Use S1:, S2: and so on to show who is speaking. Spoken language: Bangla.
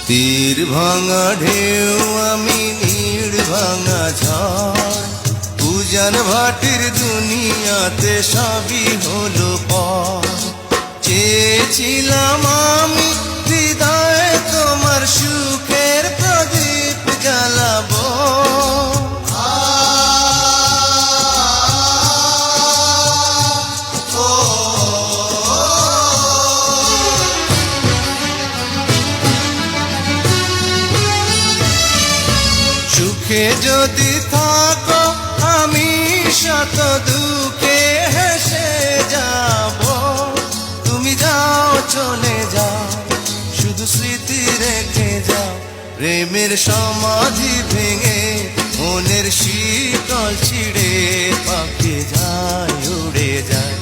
S1: তীর ভাঙা ঢেউ আমি নীড় ভাঙা ঝড়, উজান ভাটির দুনিয়াতে সবই হলো পর। চেয়েছিলাম আমি হৃদয়ে তোমার সুখের প্রদীপ জ্বালাবো, সুখে যদি থাকো আমি শত দুঃখে হেসে যাব। তুমি যাও চলে যাও, শুধু স্মৃতি রেখে যাও। প্রেমের সমাধি ভেঙে মনের শীতল ছিঁড়ে পাখি যায় উড়ে যায়।